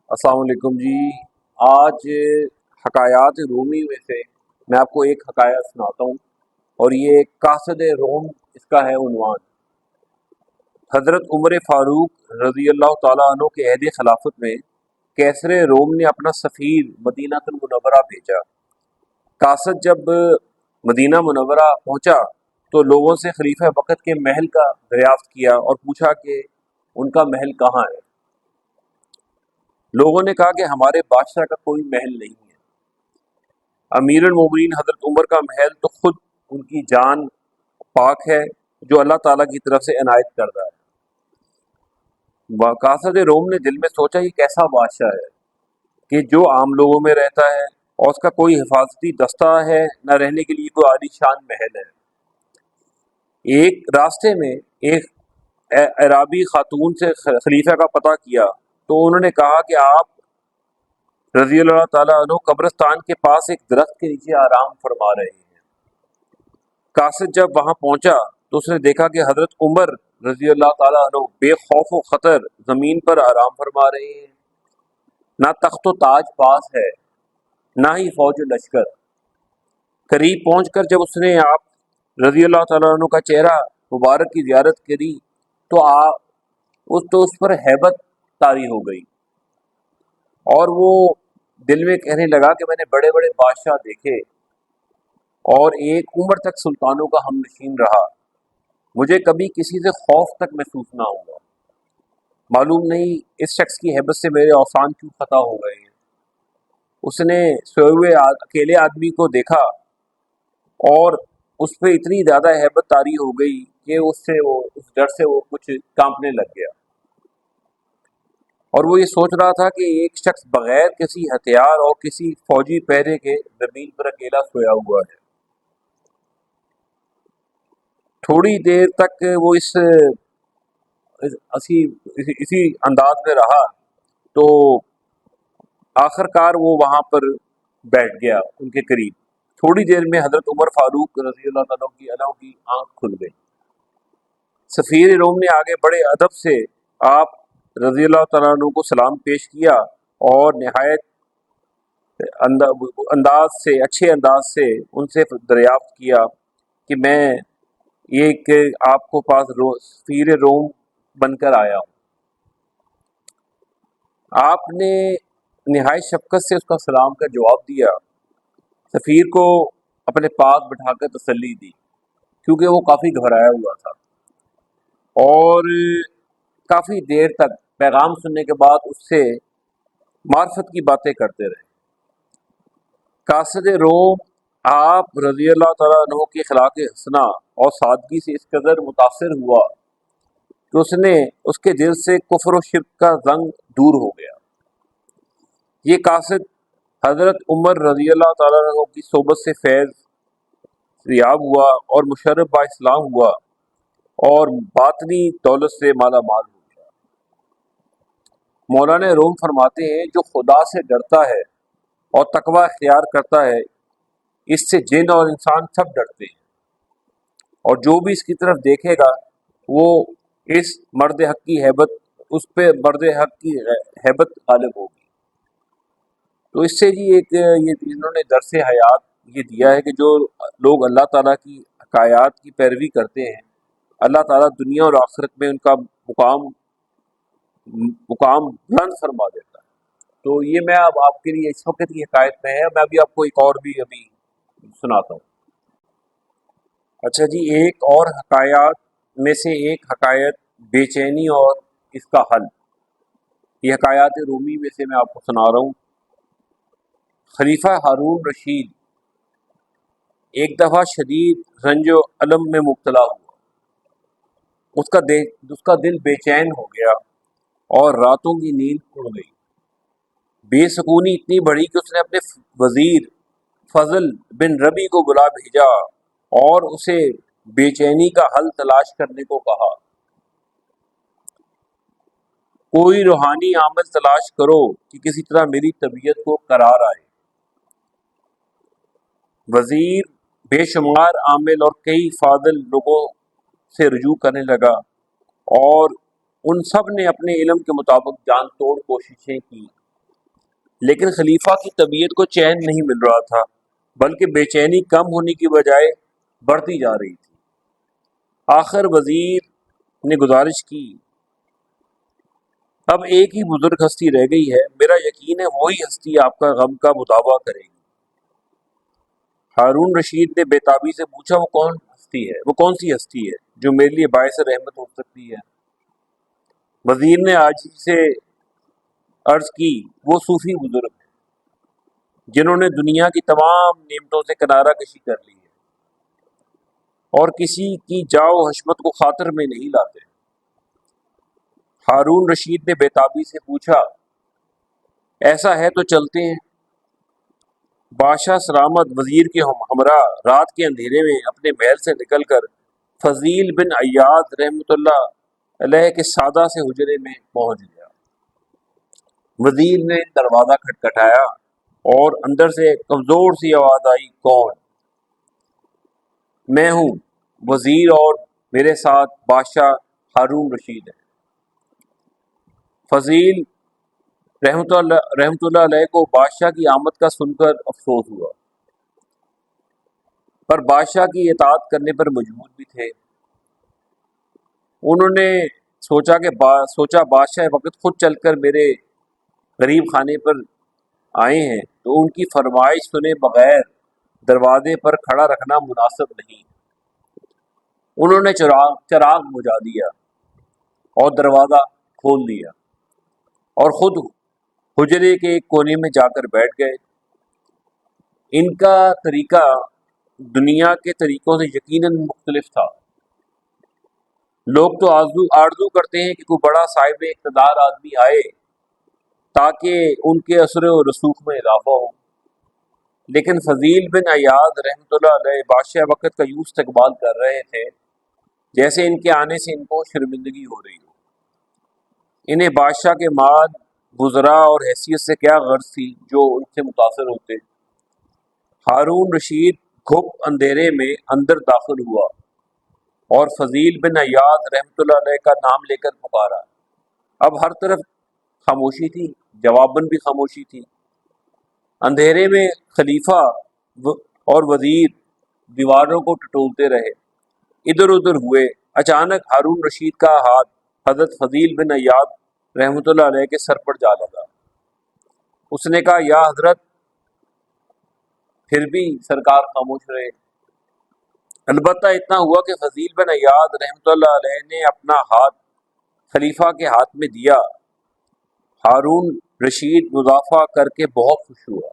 السلام علیکم جی۔ آج حکایات رومی میں سے میں آپ کو ایک حکایت سناتا ہوں، اور یہ قاصد روم اس کا ہے عنوان۔ حضرت عمر فاروق رضی اللہ تعالیٰ عنہ کے عہد خلافت میں کیسر روم نے اپنا سفیر مدینہ المنورہ بھیجا۔ قاصد جب مدینہ منورہ پہنچا تو لوگوں سے خلیفہ وقت کے محل کا دریافت کیا اور پوچھا کہ ان کا محل کہاں ہے۔ لوگوں نے کہا کہ ہمارے بادشاہ کا کوئی محل نہیں ہے۔ امیر المومنین حضرت عمر کا محل تو خود ان کی جان پاک ہے جو اللہ تعالیٰ کی طرف سے عنایت کردہ ہے۔ قاصد روم نے دل میں سوچا یہ کیسا بادشاہ ہے کہ جو عام لوگوں میں رہتا ہے اور اس کا کوئی حفاظتی دستہ ہے، نہ رہنے کے لیے کوئی عالی شان محل ہے۔ ایک راستے میں ایک عرابی خاتون سے خلیفہ کا پتہ کیا تو انہوں نے کہا کہ آپ رضی اللہ تعالیٰ عنہ قبرستان کے پاس ایک درخت کے نیچے آرام فرما رہے ہیں۔ قاصد جب وہاں پہنچا تو اس نے دیکھا کہ حضرت عمر رضی اللہ تعالیٰ عنہ بے خوف و خطر زمین پر آرام فرما رہے ہیں۔ نہ تخت و تاج پاس ہے، نہ ہی فوج و لشکر۔ قریب پہنچ کر جب اس نے آپ رضی اللہ تعالیٰ عنہ کا چہرہ مبارک کی زیارت کری تو اس پر ہیبت طاری ہو گئی، اور وہ دل میں کہنے لگا کہ میں نے بڑے بڑے بادشاہ دیکھے اور ایک عمر تک سلطانوں کا ہم نشین رہا، مجھے کبھی کسی سے خوف تک محسوس نہ ہوا۔ معلوم نہیں اس شخص کی ہیبت سے میرے اوسان کیوں خطا ہو گئے ہیں۔ اس نے سوئے ہوئے اکیلے آدمی کو دیکھا اور اس پہ اتنی زیادہ ہیبت طاری ہو گئی کہ اس ڈر سے وہ کچھ کانپنے لگ گیا، اور وہ یہ سوچ رہا تھا کہ ایک شخص بغیر کسی ہتھیار اور کسی فوجی پہرے کے زمین پر اکیلا سویا ہوا ہے۔ تھوڑی دیر تک وہ اسی انداز میں رہا تو آخر کار وہ وہاں پر بیٹھ گیا ان کے قریب۔ تھوڑی دیر میں حضرت عمر فاروق رضی اللہ تعالیٰ کی آنکھ کھل گئی۔ سفیر روم نے آگے بڑے ادب سے آپ رضی اللہ تعالیٰ عنہ کو سلام پیش کیا اور نہایت اچھے انداز سے ان سے دریافت کیا کہ میں ایک آپ کو پاس سفیر روم بن کر آیا ہوں۔ آپ نے نہایت شفقت سے اس کا سلام کا جواب دیا، سفیر کو اپنے پاس بٹھا کر تسلی دی کیونکہ وہ کافی گھبرایا ہوا تھا، اور کافی دیر تک پیغام سننے کے بعد اس سے معرفت کی باتیں کرتے رہے۔ قاصد روم آپ رضی اللہ تعالیٰ عنہ کی اخلاق حسنہ اور سادگی سے اس قدر متاثر ہوا کہ اس کے دل سے کفر و شرک کا زنگ دور ہو گیا۔ یہ قاصد حضرت عمر رضی اللہ تعالیٰ عنہ کی صحبت سے فیض یاب ہوا اور مشرف با اسلام ہوا اور باطنی دولت سے مالا مال ہو گیا۔ مولانا روم فرماتے ہیں جو خدا سے ڈرتا ہے اور تقوی اختیار کرتا ہے، اس سے جن اور انسان سب ڈرتے ہیں، اور جو بھی اس کی طرف دیکھے گا وہ اس مرد حق کی ہیبت غالب ہوگی۔ تو اس سے جی انہوں نے درس حیات یہ دیا ہے کہ جو لوگ اللہ تعالیٰ کی حکایات کی پیروی کرتے ہیں، اللہ تعالیٰ دنیا اور آخرت میں ان کا مقام بلند فرما دیتا ہے۔ تو یہ میں اب آپ کے لیے اس وقت کی حکایت میں ہے، میں ابھی آپ کو ایک اور بھی ابھی سناتا ہوں۔ اچھا جی، ایک اور حکایات میں سے ایک حکایت بے چینی اور اس کا حل، یہ حکایات رومی میں سے میں آپ کو سنا رہا ہوں۔ خلیفہ ہارون رشید ایک دفعہ شدید رنج و الم میں مبتلا ہوا۔ اس کا دل بے چین ہو گیا اور راتوں کی نیند اڑ گئی۔ بے سکونی اتنی بڑھی کہ اس نے اپنے وزیر فضل بن ربی کو بلا بھیجا اور اسے بے چینی کا حل تلاش کرنے کو کہا۔ کوئی روحانی عمل تلاش کرو کہ کسی طرح میری طبیعت کو قرار آئے۔ وزیر بے شمار عامل اور کئی فاضل لوگوں سے رجوع کرنے لگا، اور ان سب نے اپنے علم کے مطابق جان توڑ کوششیں کی، لیکن خلیفہ کی طبیعت کو چین نہیں مل رہا تھا، بلکہ بے چینی کم ہونے کی بجائے بڑھتی جا رہی تھی۔ آخر وزیر نے گزارش کی، اب ایک ہی بزرگ ہستی رہ گئی ہے، میرا یقین ہے وہی ہستی آپ کا غم کا مداوع کرے گی۔ ہارون رشید نے بےتابی سے پوچھا، وہ کون سی ہستی ہے جو میرے لیے باعث رحمت ہو سکتی ہے؟ وزیر نے آج سے عرض کی، وہ صوفی بزرگ ہیں جنہوں نے دنیا کی تمام نعمتوں سے کنارہ کشی کر لی ہے اور کسی کی جاؤ حشمت کو خاطر میں نہیں لاتے۔ ہارون رشید نے بےتابی سے پوچھا، ایسا ہے تو چلتے ہیں۔ بادشاہ سلامت وزیر کے ہمراہ رات کے اندھیرے میں اپنے محل سے نکل کر فضیل بن عیاض رحمۃ اللہ علیہ کے سادہ سے حجرے میں پہنچ گیا۔ وزیر نے دروازہ کھٹکھٹایا اور اندر سے کمزور سی آواز آئی، کون؟ میں ہوں وزیر، اور میرے ساتھ بادشاہ ہارون رشید ہے۔ فضیل رحمۃ اللہ علیہ کو بادشاہ کی آمد کا سن کر افسوس ہوا، پر بادشاہ کی اطاعت کرنے پر مجبور بھی تھے۔ انہوں نے سوچا بادشاہ وقت خود چل کر میرے غریب خانے پر آئے ہیں تو ان کی فرمائش سنے بغیر دروازے پر کھڑا رکھنا مناسب نہیں۔ انہوں نے چراغ بجھا دیا اور دروازہ کھول دیا اور خود حجرے کے ایک کونے میں جا کر بیٹھ گئے۔ ان کا طریقہ دنیا کے طریقوں سے یقیناً مختلف تھا۔ لوگ تو آرزو کرتے ہیں کہ کوئی بڑا صاحب اقتدار آدمی آئے تاکہ ان کے اثر و رسوخ میں اضافہ ہو، لیکن فضیل بن عیاض رحمۃ اللہ علیہ بادشاہ وقت کا یوں استقبال کر رہے تھے جیسے ان کے آنے سے ان کو شرمندگی ہو رہی ہو۔ انہیں بادشاہ کے مال، وزراء اور حیثیت سے کیا غرض تھی جو ان سے متاثر ہوتے۔ ہارون رشید گھپ اندھیرے میں اندر داخل ہوا اور فضیل بن عیاض رحمۃ اللہ علیہ کا نام لے کر پکارا۔ اب ہر طرف خاموشی تھی، جواباً بھی خاموشی تھی۔ اندھیرے میں خلیفہ اور وزیر دیواروں کو ٹٹولتے رہے، ادھر ادھر ہوئے۔ اچانک ہارون رشید کا ہاتھ حضرت فضیل بن عیاض رحمۃ اللہ علیہ کے سر پر جا لگا۔ اس نے کہا، یا حضرت! پھر بھی سرکار خاموش رہے۔ البتہ اتنا ہوا کہ فضیل بن عیاض رحمۃ اللہ علیہ نے اپنا ہاتھ خلیفہ کے ہاتھ میں دیا۔ ہارون رشید مدافع کر کے بہت خوش ہوا۔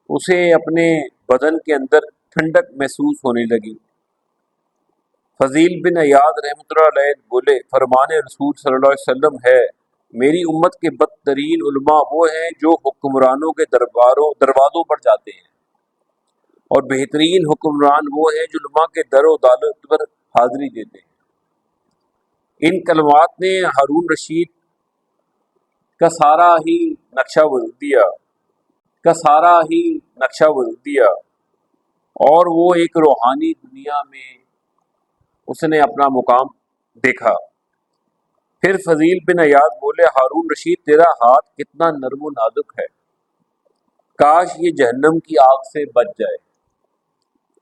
اسے اپنے بدن کے اندر ٹھنڈک محسوس ہونے لگی۔ فضیل بن عیاض رحمۃ اللہ علیہ بولے، فرمان رسول صلی اللہ علیہ وسلم ہے، میری امت کے بدترین علماء وہ ہیں جو حکمرانوں کے دروازوں پر جاتے ہیں، اور بہترین حکمران وہ ہیں جو علماء کے در و دالت پر حاضری دیتے ہیں۔ ان کلمات نے ہارون رشید کا سارا ہی نقشہ بدل دیا اور وہ ایک روحانی دنیا میں اس نے اپنا مقام دیکھا۔ پھر فضیل بن عیاض بولے، ہارون رشید تیرا ہاتھ کتنا نرم و نازک ہے، کاش یہ جہنم کی آگ سے بچ جائے۔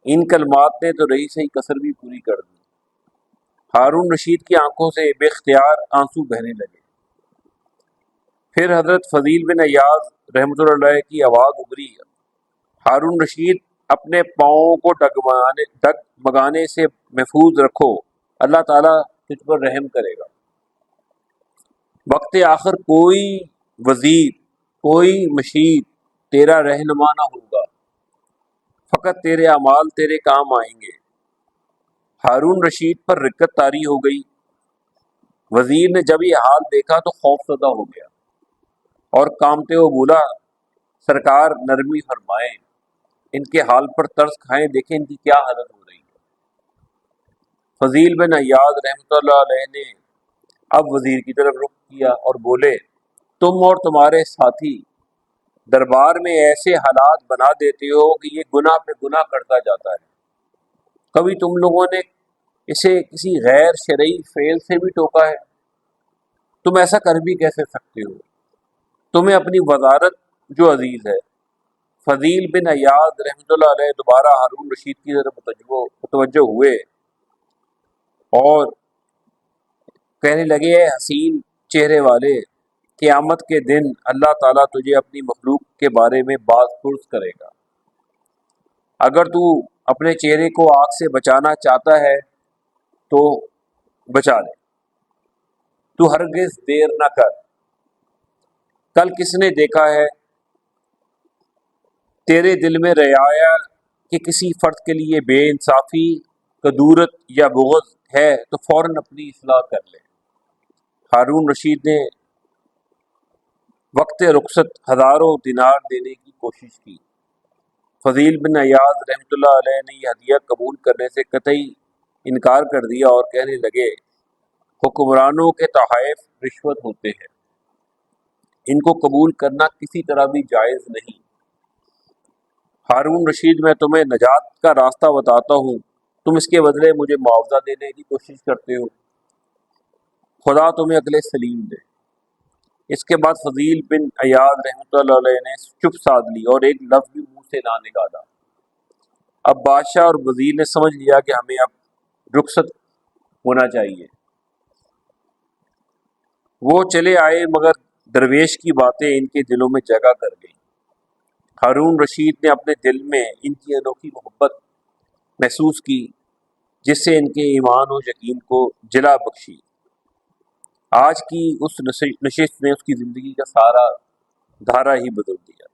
ان کلمات نے تو رہی سہی کسر بھی پوری کر دی۔ ہارون رشید کی آنکھوں سے بے اختیار آنسو بہنے لگے۔ پھر حضرت فضیل بن عیاض رحمۃ اللہ علیہ کی آواز ابھری، ہارون رشید اپنے پاؤں کو ڈگمگانے سے محفوظ رکھو، اللہ تعالیٰ تجھ پر رحم کرے گا۔ وقت آخر کوئی وزیر، کوئی مشیر تیرا رہنما نہ ہوگا، فقط تیرے اعمال تیرے کام آئیں گے۔ ہارون رشید پر رکت طاری ہو گئی۔ وزیر نے جب یہ حال دیکھا تو خوف زدہ ہو گیا اور کانپتے ہوئے بولا، سرکار نرمی فرمائیں، ان کے حال پر ترس کھائیں، دیکھیں ان کی کیا حالت ہو رہی ہے۔ فضیل بن عیاض رحمۃ اللہ علیہ نے اب وزیر کی طرف رخ کیا اور بولے، تم اور تمہارے ساتھی دربار میں ایسے حالات بنا دیتے ہو کہ یہ گناہ پہ گناہ کرتا جاتا ہے۔ کبھی تم لوگوں نے اسے کسی غیر شرعی فعل سے بھی ٹوکا ہے؟ تم ایسا کر بھی کیسے سکتے ہو؟ تمہیں اپنی وزارت جو عزیز ہے۔ فضیل بن ایاز رحمۃ اللہ علیہ دوبارہ ہارون رشید کی طرف متوجہ ہوئے اور کہنے لگے، اے حسین چہرے والے، قیامت کے دن اللہ تعالیٰ تجھے اپنی مخلوق کے بارے میں باز پرس کرے گا۔ اگر تو اپنے چہرے کو آگ سے بچانا چاہتا ہے تو بچا لے، تو ہرگز دیر نہ کر۔ کل کس نے دیکھا ہے تیرے دل میں رعایا کہ کسی فرد کے لیے بے انصافی، کدورت یا بغض ہے تو فوراً اپنی اصلاح کر لے۔ ہارون رشید نے وقت رخصت ہزاروں دینار دینے کی کوشش کی۔ فضیل بن ایاز رحمۃ اللہ علیہ نے یہ ہدیہ قبول کرنے سے قطعی انکار کر دیا اور کہنے لگے، حکمرانوں کے تحائف رشوت ہوتے ہیں، ان کو قبول کرنا کسی طرح بھی جائز نہیں۔ ہارون رشید، میں تمہیں نجات کا راستہ بتاتا ہوں، تم اس کے بدلے مجھے معاوضہ دینے کی کوشش کرتے ہو، خدا تمہیں عقل سلیم دے۔ اس کے بعد فضیل بن ایاز رحمۃ اللہ علیہ نے چپ سادھ لی اور ایک لفظ بھی منہ سے نہ نکالا۔ اب بادشاہ اور وزیر نے سمجھ لیا کہ ہمیں اب رخصت ہونا چاہیے۔ وہ چلے آئے مگر درویش کی باتیں ان کے دلوں میں جگہ کر گئیں۔ ہارون رشید نے اپنے دل میں ان کی انوکھی محبت محسوس کی جس سے ان کے ایمان و یقین کو جلا بخشی۔ آج کی اس نشست نے اس کی زندگی کا سارا دھارا ہی بدل دیا۔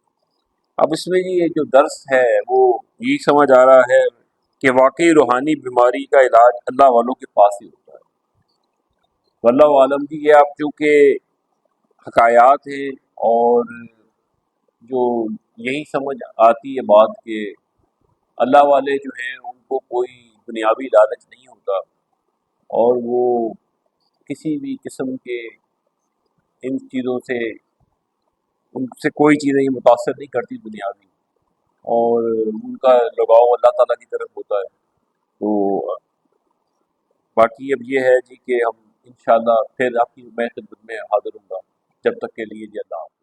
اب اس میں یہ جو درس ہے وہ یہی سمجھ آ رہا ہے کہ واقعی روحانی بیماری کا علاج اللہ والوں کے پاس ہی ہوتا ہے۔ واللہ عالم جی، یہ آپ چونکہ حکایات ہیں اور جو یہی سمجھ آتی ہے بات کہ اللہ والے جو ہیں ان کو کوئی دنیاوی لالچ نہیں ہوتا اور وہ کسی بھی قسم کے ان چیزوں سے ان سے کوئی چیزیں متاثر نہیں کرتی دنیاوی، اور ان کا لگاؤ اللہ تعالیٰ کی طرف ہوتا ہے۔ تو باقی اب یہ ہے جی کہ ہم انشاءاللہ پھر آپ کی میں خدمت میں حاضر ہوں گا، جب تک کے لیے جی اللہ حافظ۔